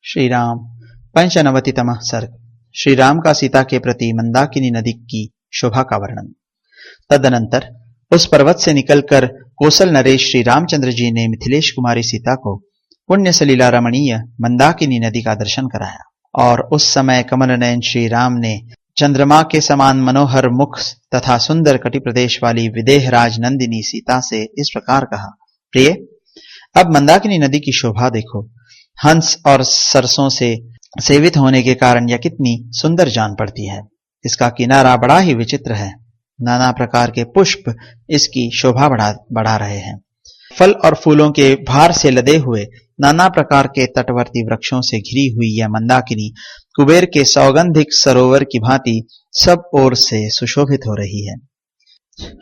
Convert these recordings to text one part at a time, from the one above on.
श्री राम पंचनवतितमः सर्ग। श्री राम का सीता के प्रति मंदाकिनी नदी की शोभा का वर्णन। तदनंतर उस पर्वत से निकलकर कौशल नरेश श्री रामचंद्र जी ने मिथिलेश कुमारी सीता को पुण्य सलीला रमणीय मंदाकिनी नदी का दर्शन कराया। और उस समय कमल नयन श्री राम ने चंद्रमा के समान मनोहर मुख तथा सुंदर कटि प्रदेश वाली विदेहराज नंदिनी सीता से इस प्रकार कहा, प्रिय, अब मंदाकिनी नदी की शोभा देखो। हंस और सरसों से सेवित होने के कारण यह कितनी सुंदर जान पड़ती है। इसका किनारा बड़ा ही विचित्र है। नाना प्रकार के पुष्प इसकी शोभा बढ़ा रहे हैं। फल और फूलों के भार से लदे हुए नाना प्रकार के तटवर्ती वृक्षों से घिरी हुई यह मंदाकिनी कुबेर के सौगंधिक सरोवर की भांति सब ओर से सुशोभित हो रही है।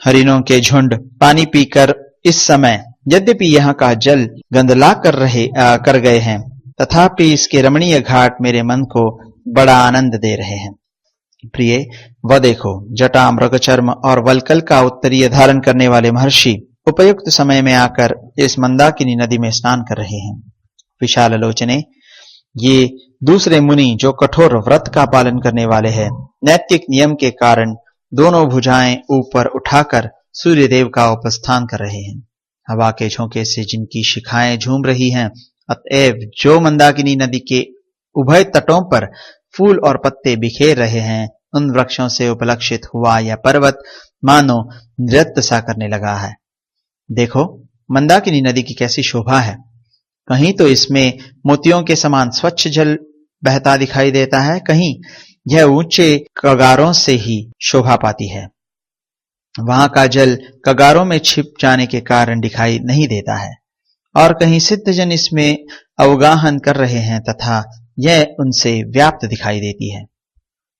हरिणों के झुंड पानी पीकर इस समय यद्यपि यहाँ का जल गंदला कर गए हैं, तथापि इसके रमणीय घाट मेरे मन को बड़ा आनंद दे रहे हैं। प्रिय, वह देखो, जटा मृगचर्म और वलकल का उत्तरीय धारण करने वाले महर्षि उपयुक्त समय में आकर इस मंदाकिनी नदी में स्नान कर रहे हैं। विशाल लोचने, ये दूसरे मुनि जो कठोर व्रत का पालन करने वाले हैं, नैतिक नियम के कारण दोनों भुजाएं ऊपर उठाकर सूर्यदेव का उपस्थान कर रहे हैं। हवा के झोंके से जिनकी शिखाएं झूम रही हैं, अतएव जो मंदाकिनी नदी के उभय तटों पर फूल और पत्ते बिखेर रहे हैं, उन वृक्षों से उपलक्षित हुआ यह पर्वत मानो नृत्य सा करने लगा है। देखो, मंदाकिनी नदी की कैसी शोभा है। कहीं तो इसमें मोतियों के समान स्वच्छ जल बहता दिखाई देता है, कहीं यह ऊंचे कगारों से ही शोभा पाती है। वहां का जल कगारों में छिप जाने के कारण दिखाई नहीं देता है, और कहीं सिद्धजन इसमें अवगाहन कर रहे हैं तथा यह उनसे व्याप्त दिखाई देती है।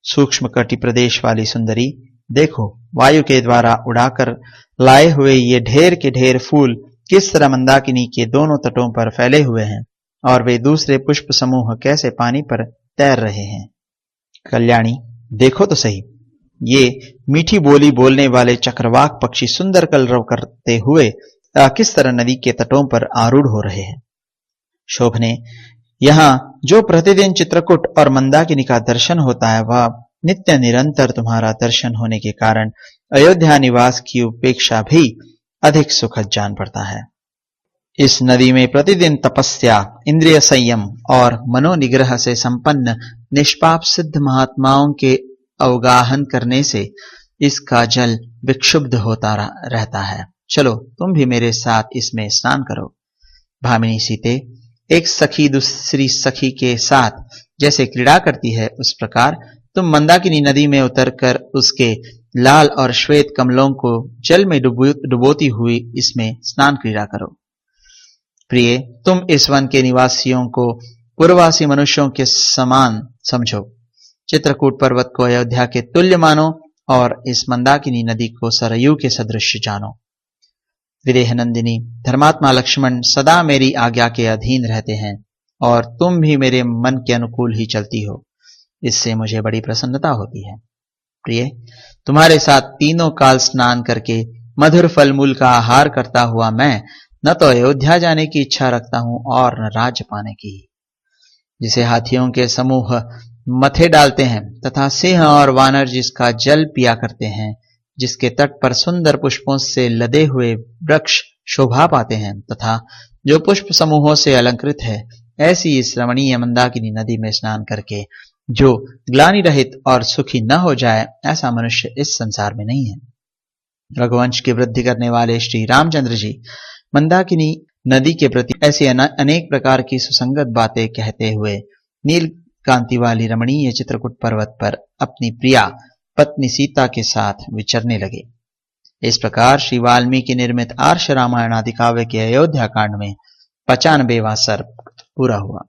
सूक्ष्म कटि प्रदेश वाली सुंदरी, देखो, वायु के द्वारा उड़ाकर लाए हुए ये ढेर के ढेर फूल किस तरह मंदाकिनी के दोनों तटों पर फैले हुए हैं, और वे दूसरे पुष्प समूह कैसे पानी पर तैर रहे हैं। कल्याणी, देखो तो सही, ये मीठी बोली बोलने वाले चक्रवाक पक्षी सुंदर कलरव करते हुए किस तरह नदी के तटों पर आरूढ़ हो रहे हैं। शोभने, यहाँ जो प्रतिदिन चित्रकूट और मंदाकिनी का दर्शन होता है, वह नित्य निरंतर तुम्हारा दर्शन होने के कारण अयोध्या निवास की उपेक्षा भी अधिक सुखद जान पड़ता है। इस नदी में प्रतिदिन तपस्या, इंद्रिय संयम और मनोनिग्रह से संपन्न निष्पाप सिद्ध महात्माओं के अवगाहन करने से इसका जल विक्षुब्ध होता रहता है। चलो, तुम भी मेरे साथ इसमें स्नान करो। भामिनी सीते, एक सखी दूसरी सखी के साथ जैसे क्रीड़ा करती है, उस प्रकार तुम मंदाकिनी नदी में उतरकर उसके लाल और श्वेत कमलों को जल में डुबोती हुई इसमें स्नान क्रीड़ा करो। प्रिय, तुम इस वन के निवासियों को पूर्ववासी मनुष्यों के समान समझो। चित्रकूट पर्वत को अयोध्या के तुल्य मानो और इस मंदाकिनी नदी को सरयू के सदृश जानो। विदेह नंदिनी, धर्मात्मा लक्ष्मण सदा मेरी आज्ञा के अधीन रहते हैं, और तुम भी मेरे मन के अनुकूल ही चलती हो। इससे मुझे बड़ी प्रसन्नता होती है। प्रिय, तुम्हारे साथ तीनों काल स्नान करके मधुर फल मूल का आहार करता हुआ मैं न तो अयोध्या जाने की इच्छा रखता हूं और न राज्य पाने की। जिसे हाथियों के समूह मथे डालते हैं तथा सिंह और वानर जिसका जल पिया करते हैं, जिसके तट पर सुंदर पुष्पों से लदे हुए वृक्ष शोभा पाते हैं तथा जो पुष्प समूहों से अलंकृत है, ऐसी इस रमणीय मंदाकिनी नदी में स्नान करके जो ग्लानि रहित और सुखी न हो जाए, ऐसा मनुष्य इस संसार में नहीं है। रघुवंश की वृद्धि करने वाले श्री रामचंद्र जी मंदाकिनी नदी के प्रति ऐसी अनेक प्रकार की सुसंगत बातें कहते हुए नील कांति वाली रमणीय चित्रकूट पर्वत पर अपनी प्रिया पत्नी सीता के साथ विचरने लगे। इस प्रकार श्री वाल्मीकि निर्मित आर्ष रामायण आदि काव्य के अयोध्या कांड में 95वां सर्ग पूरा हुआ।